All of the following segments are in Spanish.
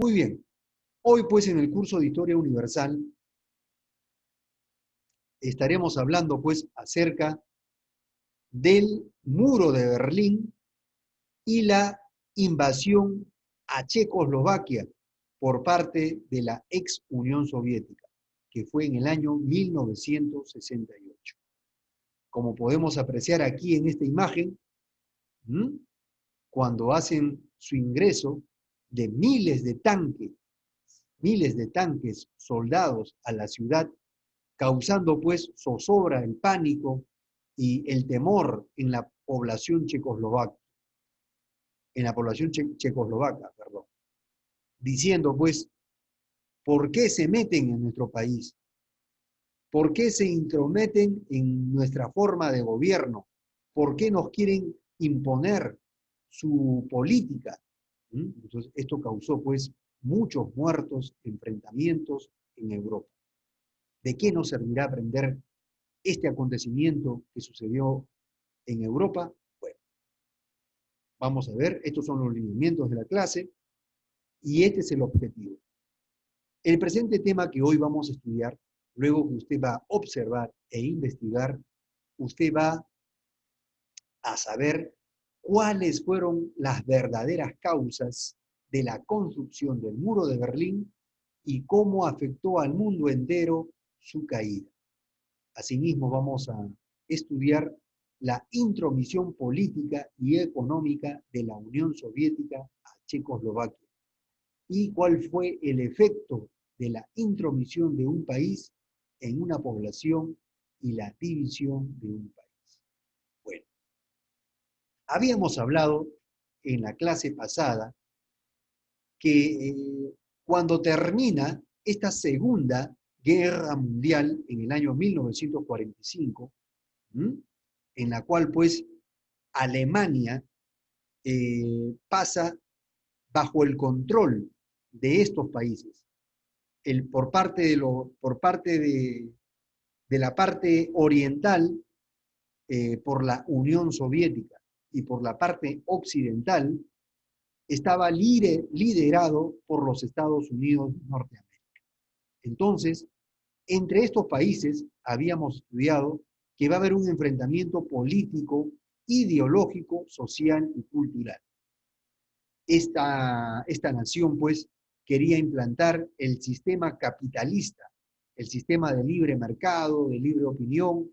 Muy bien, hoy pues en el curso de Historia Universal estaremos hablando pues acerca del muro de Berlín y la invasión a Checoslovaquia por parte de la ex Unión Soviética, que fue en el año 1968. Como podemos apreciar aquí en esta imagen, cuando hacen su ingreso de miles de tanques soldados a la ciudad, causando pues zozobra, el pánico y el temor en la población checoslovaca, perdón, diciendo pues, ¿por qué se meten en nuestro país? ¿Por qué se intrometen en nuestra forma de gobierno? ¿Por qué nos quieren imponer su política? Entonces, esto causó pues muchos muertos, enfrentamientos en Europa. ¿De qué nos servirá aprender este acontecimiento que sucedió en Europa? Bueno, vamos a ver, estos son los lineamientos de la clase y este es el objetivo. El presente tema que hoy vamos a estudiar, luego que usted va a observar e investigar, usted va a saber cuáles fueron las verdaderas causas de la construcción del muro de Berlín y cómo afectó al mundo entero su caída. Asimismo, vamos a estudiar la intromisión política y económica de la Unión Soviética a Checoslovaquia y cuál fue el efecto de la intromisión de un país en una población y la división de un país. Bueno, habíamos hablado en la clase pasada que cuando termina esta Segunda Guerra Mundial en el año 1945, en la cual pues Alemania pasa bajo el control de estos países, por parte de la parte oriental por la Unión Soviética y por la parte occidental estaba liderado por los Estados Unidos de Norteamérica. Entonces, entre estos países habíamos estudiado que va a haber un enfrentamiento político, ideológico, social y cultural. Esta nación, pues, quería implantar el sistema capitalista, el sistema de libre mercado, de libre opinión,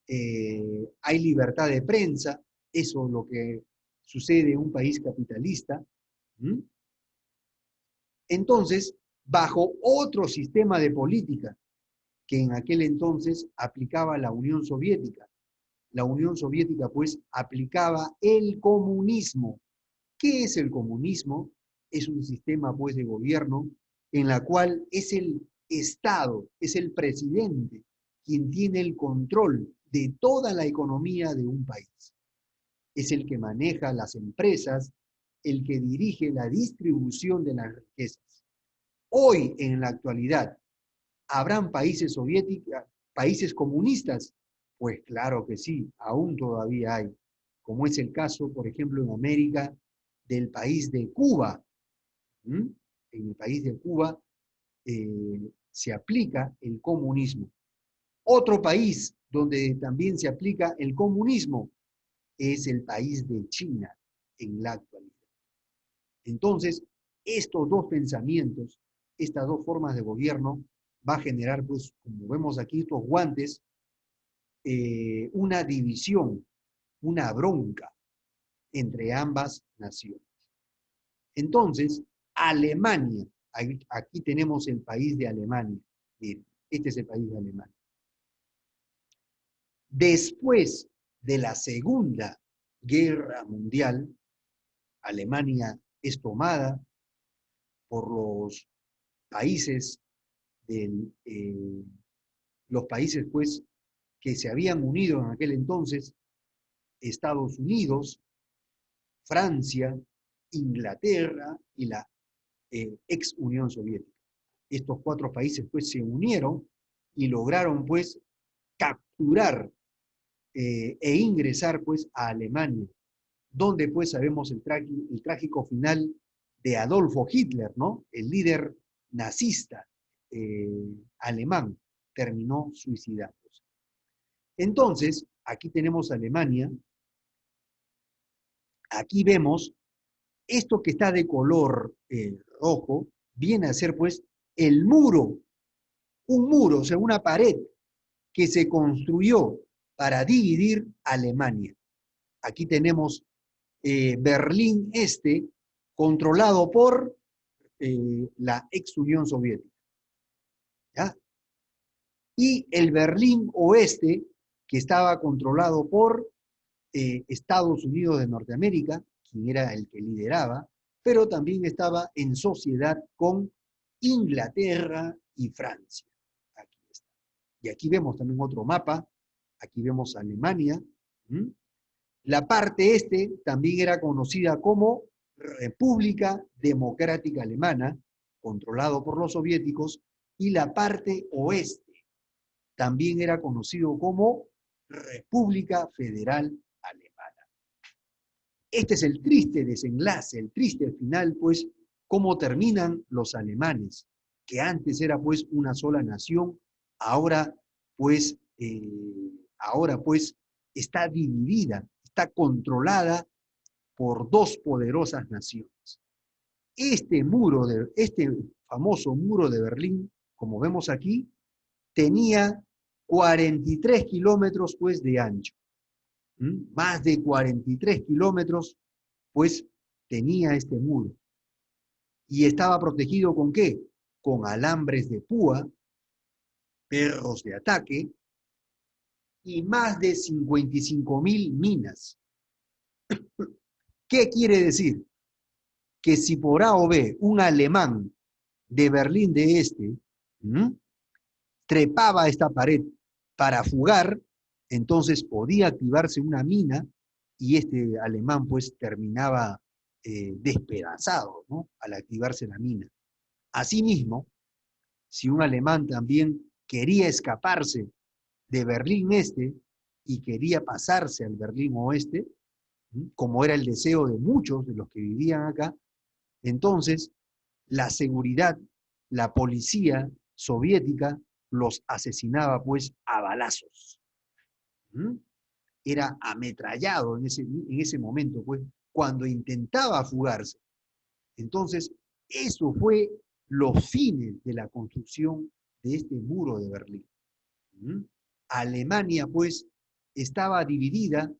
hay libertad de prensa, eso es lo que sucede en un país capitalista. Entonces, bajo otro sistema de política que en aquel entonces aplicaba la Unión Soviética. La Unión Soviética, pues, aplicaba el comunismo. ¿Qué es el comunismo? Es un sistema, pues, de gobierno en la cual es el Estado, es el presidente quien tiene el control de toda la economía de un país. Es el que maneja las empresas, el que dirige la distribución de las riquezas. Hoy, en la actualidad, ¿habrán países soviéticos, países comunistas? Pues claro que sí, aún todavía hay, como es el caso, por ejemplo, en América, del país de Cuba. En el país de Cuba se aplica el comunismo. Otro país donde también se aplica el comunismo es el país de China en la actualidad. Entonces, estos dos pensamientos, estas dos formas de gobierno, va a generar, pues, como vemos aquí, estos guantes, una división, una bronca entre ambas naciones. Entonces, Alemania, aquí tenemos el país de Alemania. Miren, este es el país de Alemania. Después de la Segunda Guerra Mundial, Alemania es tomada por los países los países pues que se habían unido en aquel entonces, Estados Unidos, Francia, Inglaterra y la ex Unión Soviética. Estos cuatro países pues se unieron y lograron pues capturar e ingresar pues a Alemania, donde pues sabemos el trágico final de Adolfo Hitler, ¿no? El líder nazista alemán, terminó suicidándose. Entonces, aquí tenemos Alemania, aquí vemos esto que está de color rojo, viene a ser pues el muro, un muro, o sea, una pared que se construyó para dividir Alemania. Aquí tenemos Berlín Este, controlado por la ex Unión Soviética, ¿ya? Y el Berlín Oeste, que estaba controlado por Estados Unidos de Norteamérica, quien era el que lideraba, pero también estaba en sociedad con Inglaterra y Francia. Aquí está. Y aquí vemos también otro mapa, aquí vemos Alemania. ¿Mm? La parte este también era conocida como República Democrática Alemana, controlado por los soviéticos, y la parte oeste también era conocido como República Federal Alemana. Este es el triste desenlace, el triste final, pues, cómo terminan los alemanes, que antes era pues una sola nación, ahora pues, está dividida, está controlada por dos poderosas naciones. Este famoso muro de Berlín, como vemos aquí, tenía 43 kilómetros pues de ancho. Más de 43 kilómetros pues tenía este muro. Y estaba protegido ¿con qué? Con alambres de púa, perros de ataque y más de 55.000 minas. ¿Qué quiere decir? Que si por A o B un alemán de Berlín de Este trepaba esta pared para fugar, entonces podía activarse una mina y este alemán pues terminaba despedazado, ¿no? Al activarse la mina. Asimismo, si un alemán también quería escaparse de Berlín Este y quería pasarse al Berlín Oeste, como era el deseo de muchos de los que vivían acá, entonces la seguridad, la policía soviética los asesinaba pues a balazos. Era ametrallado en ese momento, pues, cuando intentaba fugarse. Entonces, eso fue los fines de la construcción de este muro de Berlín. Alemania, pues, estaba dividida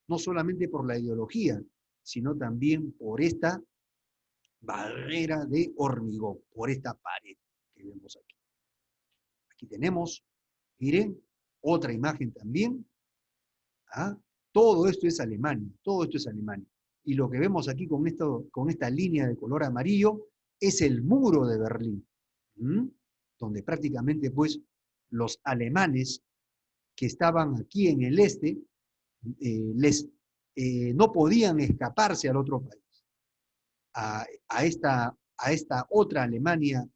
no solamente por la ideología, sino también por esta barrera de hormigón, por esta pared que vemos aquí. Aquí tenemos, miren, otra imagen también. ¿Ah? Todo esto es Alemania, todo esto es Alemania. Y lo que vemos aquí con esta línea de color amarillo es el muro de Berlín, donde prácticamente pues los alemanes que estaban aquí en el este no podían escaparse al otro país, a esta otra Alemania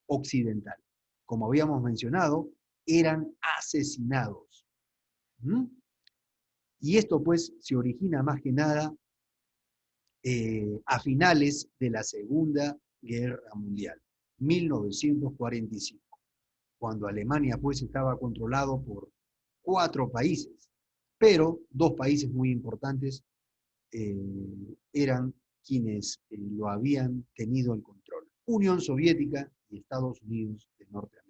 occidental. Como habíamos mencionado, eran asesinados. Y esto pues se origina más que nada a finales de la Segunda Guerra Mundial, 1945, cuando Alemania pues estaba controlado por 4 países, pero 2 países muy importantes eran quienes lo habían tenido en control: Unión Soviética y Estados Unidos de Norteamérica.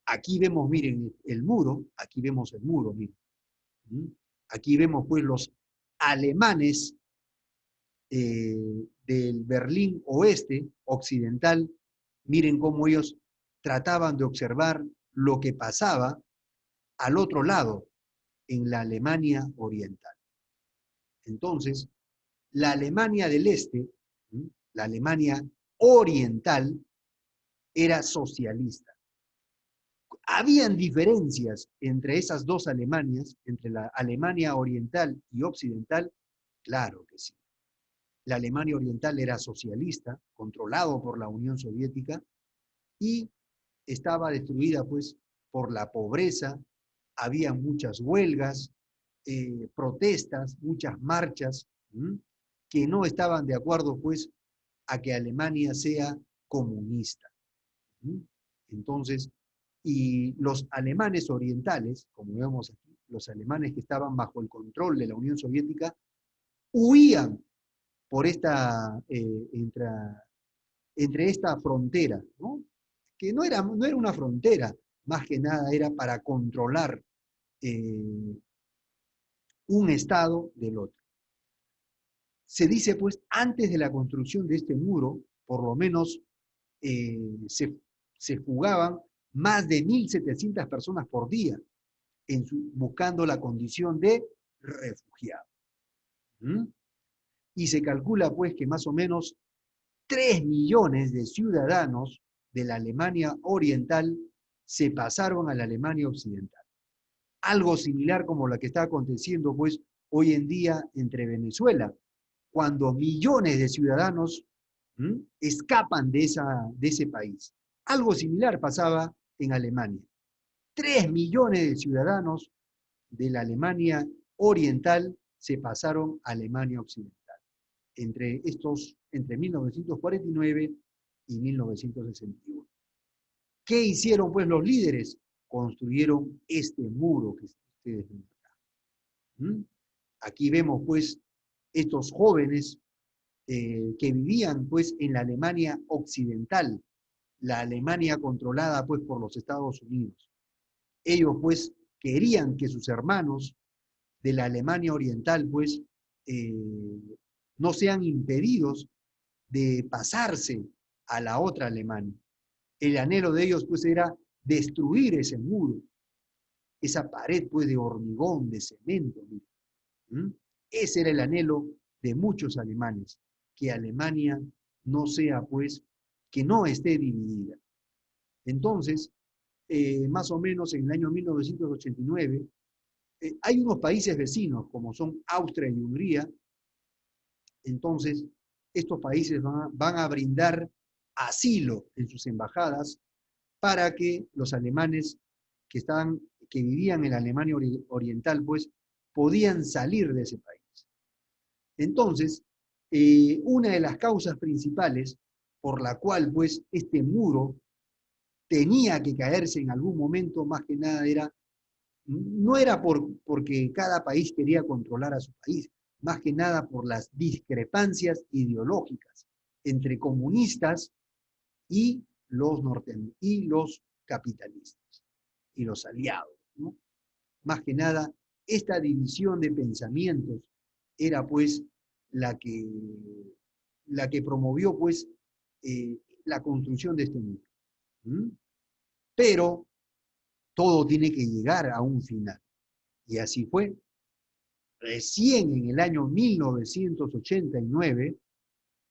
Aquí vemos, miren, el muro, aquí vemos el muro, miren. Aquí vemos pues los alemanes del Berlín Oeste, occidental. Miren cómo ellos trataban de observar lo que pasaba al otro lado, en la Alemania Oriental. Entonces, la Alemania del Este, la Alemania Oriental, era socialista. ¿Habían diferencias entre esas dos Alemanias, entre la Alemania Oriental y Occidental? Claro que sí. La Alemania Oriental era socialista, controlado por la Unión Soviética, y estaba destruida pues por la pobreza, había muchas huelgas, protestas, muchas marchas, que no estaban de acuerdo, pues, a que Alemania sea comunista. ¿Mm? Entonces, y los alemanes orientales, como vemos aquí, los alemanes que estaban bajo el control de la Unión Soviética, huían por entre esta frontera, ¿no? Que no era una frontera, más que nada era para controlar eh, un estado del otro. Se dice, pues, antes de la construcción de este muro, por lo menos eh, se, se fugaban más de 1.700 personas por día buscando la condición de refugiado. ¿Mm? Y se calcula, pues, que más o menos 3 millones de ciudadanos de la Alemania Oriental se pasaron a la Alemania Occidental. Algo similar como lo que está aconteciendo, pues, hoy en día entre Venezuela, cuando millones de ciudadanos escapan de ese país. Algo similar pasaba en Alemania. 3 millones de ciudadanos de la Alemania Oriental se pasaron a Alemania Occidental, entre 1949 y 1961. ¿Qué hicieron pues los líderes? Construyeron este muro que ustedes ven acá. Aquí vemos pues estos jóvenes que vivían pues en la Alemania Occidental, la Alemania controlada pues por los Estados Unidos. Ellos pues querían que sus hermanos de la Alemania Oriental pues eh, no sean impedidos de pasarse a la otra Alemania. El anhelo de ellos pues era destruir ese muro, esa pared pues de hormigón, de cemento. ¿Mm? Ese era el anhelo de muchos alemanes, que Alemania no sea pues, que no esté dividida. Entonces, más o menos en el año 1989, hay unos países vecinos como son Austria y Hungría. Entonces, estos países van a brindar asilo en sus embajadas para que los alemanes que vivían en la Alemania Oriental, pues, podían salir de ese país. Entonces, una de las causas principales por la cual, pues, este muro tenía que caerse en algún momento, más que nada no era porque cada país quería controlar a su país, más que nada por las discrepancias ideológicas entre comunistas y los capitalistas y los aliados, ¿no? Más que nada, esta división de pensamientos era pues la que, la que promovió pues la construcción de este muro. ¿Mm? Pero todo tiene que llegar a un final. Y así fue. Recién en el año 1989,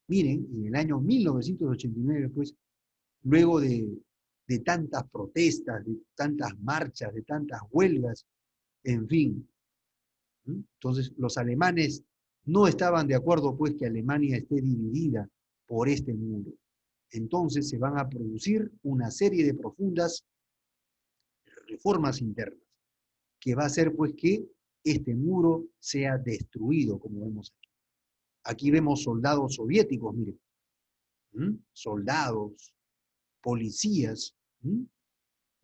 miren, en el año 1989, pues, luego de tantas protestas, de tantas marchas, de tantas huelgas, en fin. Entonces, los alemanes no estaban de acuerdo, pues, que Alemania esté dividida por este muro. Entonces, se van a producir una serie de profundas reformas internas, que va a hacer, pues, que este muro sea destruido, como vemos aquí. Aquí vemos soldados soviéticos, miren. Soldados, policías,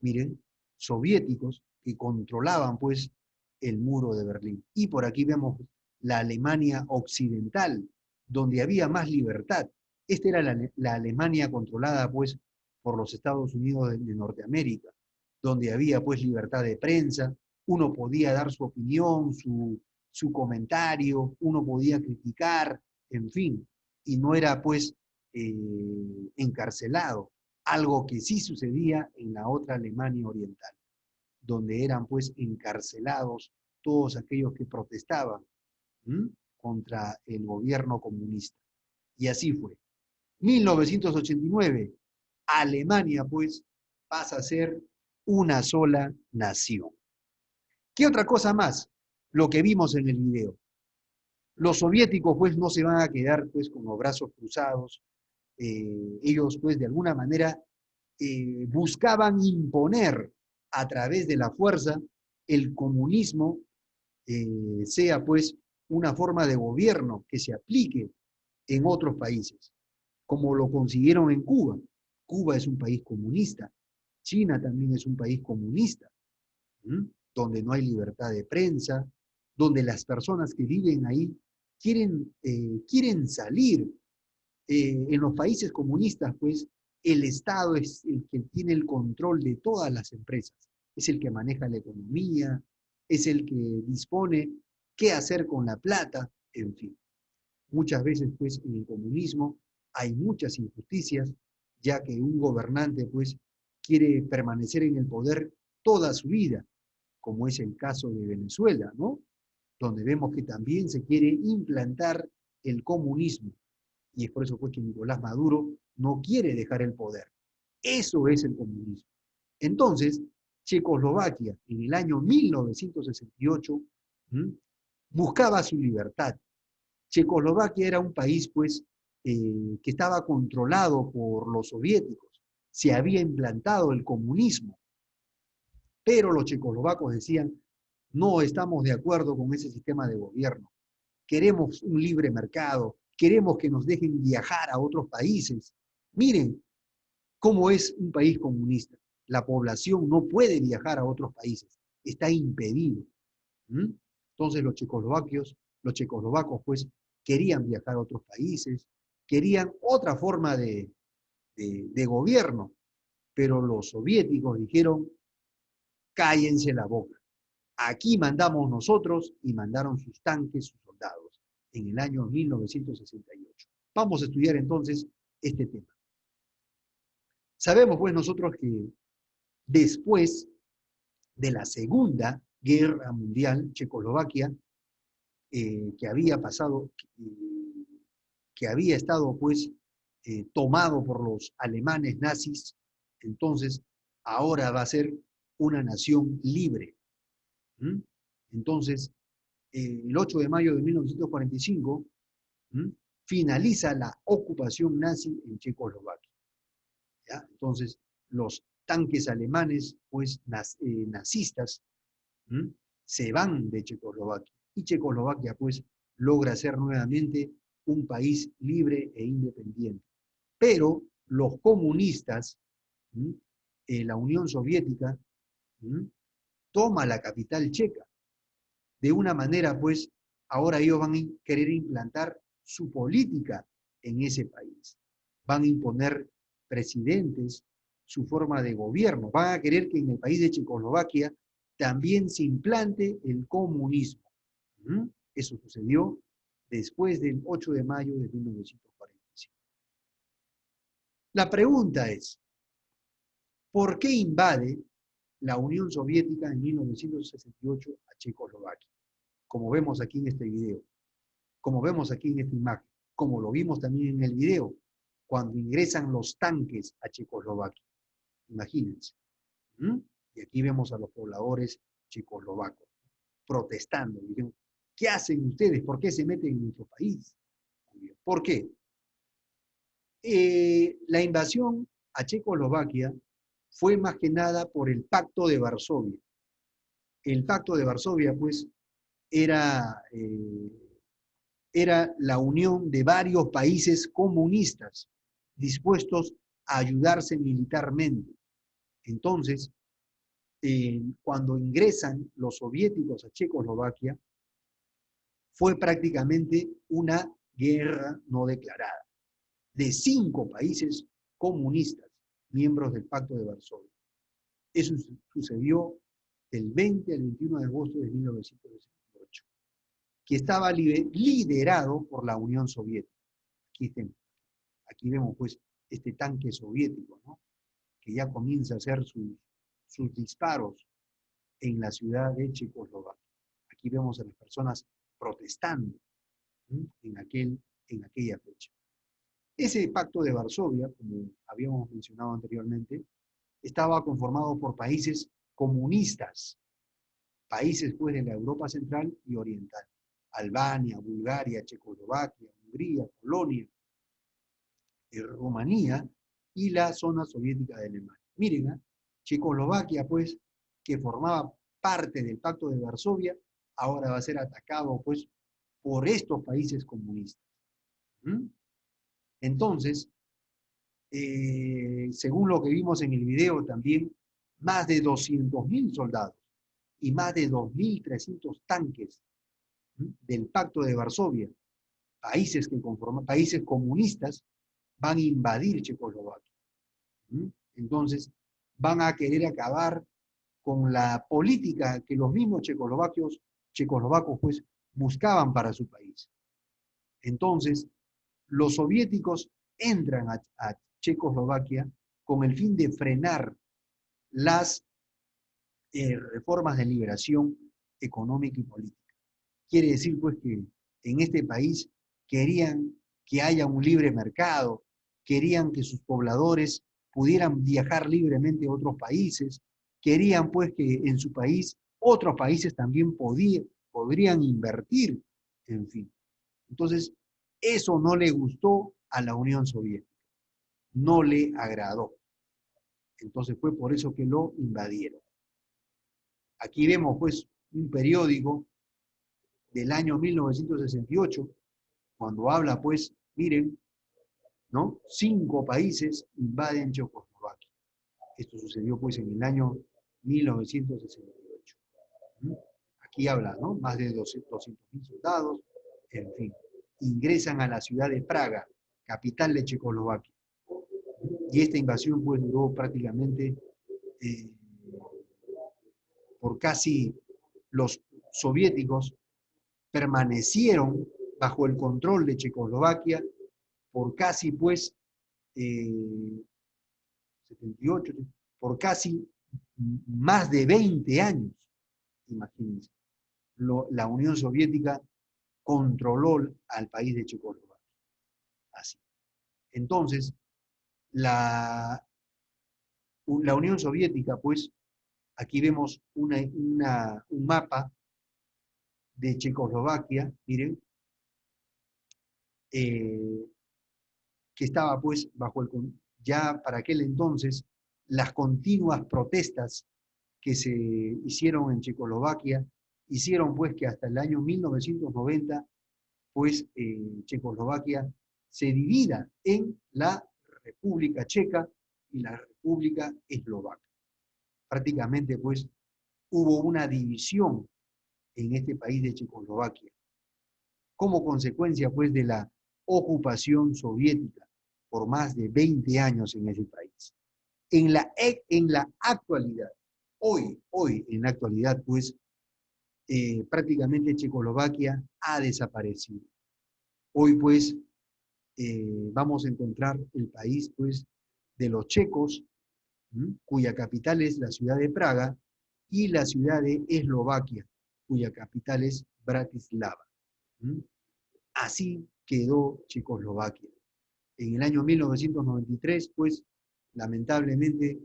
miren, soviéticos que controlaban pues el muro de Berlín. Y por aquí vemos la Alemania occidental, donde había más libertad. Esta era la Alemania controlada pues por los Estados Unidos de Norteamérica, donde había pues libertad de prensa, uno podía dar su opinión, su comentario, uno podía criticar, en fin, y no era pues encarcelado, algo que sí sucedía en la otra Alemania oriental, donde eran pues encarcelados todos aquellos que protestaban contra el gobierno comunista. Y así fue. 1989, Alemania pues pasa a ser una sola nación. ¿Qué otra cosa más? Lo que vimos en el video. Los soviéticos pues no se van a quedar pues con los brazos cruzados. Ellos pues de alguna manera buscaban imponer a través de la fuerza el comunismo, sea pues una forma de gobierno que se aplique en otros países, como lo consiguieron en Cuba. Cuba es un país comunista, China también es un país comunista, ¿m? Donde no hay libertad de prensa, donde las personas que viven ahí quieren salir. En los países comunistas, pues, el Estado es el que tiene el control de todas las empresas, es el que maneja la economía, es el que dispone qué hacer con la plata, en fin. Muchas veces, pues, en el comunismo hay muchas injusticias, ya que un gobernante, pues, quiere permanecer en el poder toda su vida, como es el caso de Venezuela, ¿no? Donde vemos que también se quiere implantar el comunismo. Y es por eso, pues, que Nicolás Maduro no quiere dejar el poder. Eso es el comunismo. Entonces, Checoslovaquia, en el año 1968, ¿m? buscaba su libertad. Checoslovaquia era un país, pues, que estaba controlado por los soviéticos. Se había implantado el comunismo, pero los checoslovacos decían, no estamos de acuerdo con ese sistema de gobierno. Queremos un libre mercado, queremos que nos dejen viajar a otros países. Miren cómo es un país comunista. La población no puede viajar a otros países, está impedido. ¿Mm? Entonces los checoslovacos, pues, querían viajar a otros países, querían otra forma de gobierno, pero los soviéticos dijeron, cállense la boca. Aquí mandamos nosotros, y mandaron sus tanques, sus soldados, en el año 1968. Vamos a estudiar entonces este tema. Sabemos, pues, nosotros que después de la Segunda Guerra Mundial, Checoslovaquia, que había pasado, que había estado, pues, tomado por los alemanes nazis, entonces ahora va a ser una nación libre. ¿Mm? Entonces, el 8 de mayo de 1945, ¿m? finaliza la ocupación nazi en Checoslovaquia. ¿Ya? Entonces, los tanques alemanes, pues, nazistas, ¿m? se van de Checoslovaquia. Y Checoslovaquia, pues, logra ser nuevamente un país libre e independiente. Pero los comunistas, la Unión Soviética, toma la capital checa. De una manera, pues, ahora ellos van a querer implantar su política en ese país. Van a imponer presidentes, su forma de gobierno. Van a querer que en el país de Checoslovaquia también se implante el comunismo. Eso sucedió después del 8 de mayo de 1945. La pregunta es, ¿por qué invade la Unión Soviética en 1968 a Checoslovaquia? Como vemos aquí en este video, como vemos aquí en esta imagen, como lo vimos también en el video, cuando ingresan los tanques a Checoslovaquia. Imagínense. Y aquí vemos a los pobladores checoslovacos protestando. Diciendo, ¿qué hacen ustedes? ¿Por qué se meten en nuestro país? ¿Por qué? La invasión a Checoslovaquia fue más que nada por el Pacto de Varsovia. El Pacto de Varsovia, pues, era la unión de varios países comunistas dispuestos a ayudarse militarmente. Entonces, cuando ingresan los soviéticos a Checoslovaquia, fue prácticamente una guerra no declarada de 5 países comunistas, miembros del Pacto de Varsovia. Eso sucedió del 20 al 21 de agosto de 1968, que estaba liderado por la Unión Soviética. Aquí vemos, pues, este tanque soviético, ¿no? Que ya comienza a hacer sus disparos en la ciudad de Checoslovaquia. Aquí vemos a las personas protestando en aquella fecha. Ese Pacto de Varsovia, como habíamos mencionado anteriormente, estaba conformado por países comunistas, países, pues, de la Europa Central y Oriental. Albania, Bulgaria, Checoslovaquia, Hungría, Polonia, Rumanía y la zona soviética de Alemania. Miren, Checoslovaquia, pues, que formaba parte del Pacto de Varsovia, ahora va a ser atacado, pues, por estos países comunistas. ¿Mm? Entonces, según lo que vimos en el video también, más de 200.000 soldados y más de 2.300 tanques, ¿m?, del Pacto de Varsovia, países que conforman, países comunistas, van a invadir Checoslovaquia. ¿M? Entonces, van a querer acabar con la política que los mismos checoslovacos pues, buscaban para su país. Entonces, los soviéticos entran a Checoslovaquia con el fin de frenar las reformas de liberación económica y política. Quiere decir, pues, que en este país querían que haya un libre mercado, querían que sus pobladores pudieran viajar libremente a otros países, querían, pues, que en su país otros países también podrían invertir, en fin. Entonces, eso no le gustó a la Unión Soviética, no le agradó. Entonces fue por eso que lo invadieron. Aquí vemos pues un periódico del año 1968, cuando habla pues, miren, ¿no? 5 países invaden Checoslovaquia. Esto sucedió pues en el año 1968. ¿Mm? Aquí habla, ¿no? Más de 200.000 soldados, en fin. Ingresan a la ciudad de Praga, capital de Checoslovaquia. Y esta invasión pues duró prácticamente por casi, los soviéticos permanecieron bajo el control de Checoslovaquia por casi pues 78, por casi más de 20 años, imagínense. La Unión Soviética controló al país de Checoslovaquia. Así. Entonces, la Unión Soviética, pues, aquí vemos un mapa de Checoslovaquia, miren, que estaba pues bajo ya para aquel entonces, las continuas protestas que se hicieron en Checoslovaquia, hicieron pues que hasta el año 1990, pues Checoslovaquia se divida en la República Checa y la República Eslovaca. Prácticamente pues hubo una división en este país de Checoslovaquia, como consecuencia pues de la ocupación soviética por más de 20 años en ese país. En la actualidad, hoy en la actualidad pues prácticamente Checoslovaquia ha desaparecido. Hoy pues vamos a encontrar el país pues de los checos, cuya capital es la ciudad de Praga, y la ciudad de Eslovaquia, cuya capital es Bratislava. Así quedó Checoslovaquia. En el año 1993, pues, lamentablemente,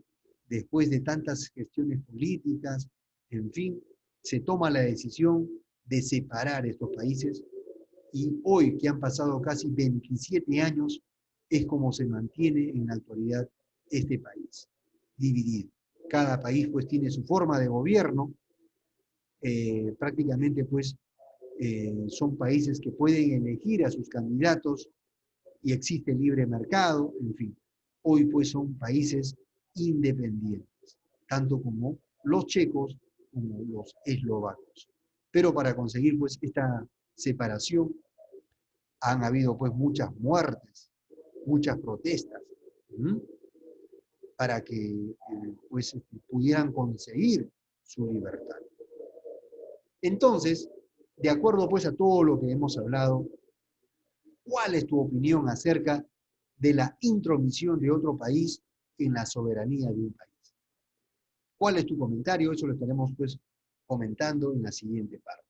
después de tantas gestiones políticas, en fin, se toma la decisión de separar estos países y hoy, que han pasado casi 27 años, es como se mantiene en la actualidad este país, dividido. Cada país, pues, tiene su forma de gobierno, prácticamente, pues, son países que pueden elegir a sus candidatos y existe libre mercado, en fin. Hoy pues son países independientes, tanto como los checos como los eslovacos. Pero para conseguir pues esta separación han habido pues muchas muertes, muchas protestas, ¿m?, para que pues pudieran conseguir su libertad. Entonces, de acuerdo pues a todo lo que hemos hablado, ¿cuál es tu opinión acerca de la intromisión de otro país en la soberanía de un país? ¿Cuál es tu comentario? Eso lo estaremos pues comentando en la siguiente parte.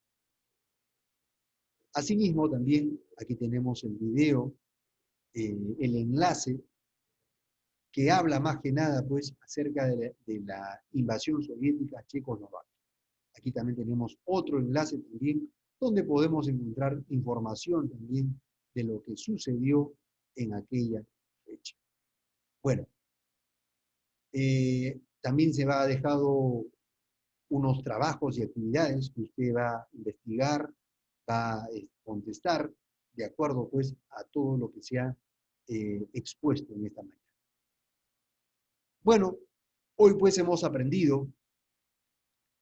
Asimismo, también aquí tenemos el video, el enlace que habla más que nada pues acerca de la invasión soviética a Checoslovaquia. Aquí también tenemos otro enlace también donde podemos encontrar información también de lo que sucedió en aquella fecha. Bueno, también se va dejado unos trabajos y actividades que usted va a investigar va a contestar de acuerdo pues a todo lo que se ha expuesto en esta mañana. Bueno, hoy pues hemos aprendido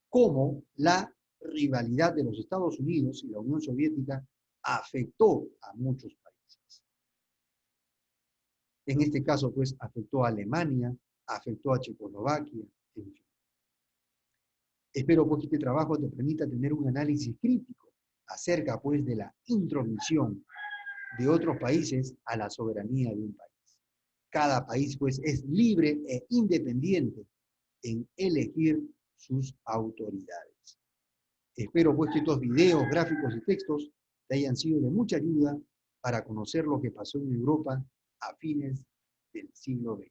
cómo la rivalidad de los Estados Unidos y la Unión Soviética afectó a muchos países. En este caso, pues, afectó a Alemania, afectó a Checoslovaquia, en fin. Espero pues, que este trabajo te permita tener un análisis crítico acerca, pues, de la intromisión de otros países a la soberanía de un país. Cada país, pues, es libre e independiente en elegir sus autoridades. Espero pues que estos videos, gráficos y textos te hayan sido de mucha ayuda para conocer lo que pasó en Europa a fines del siglo XX.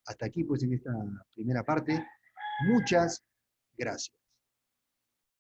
Hasta aquí pues en esta primera parte. Muchas gracias.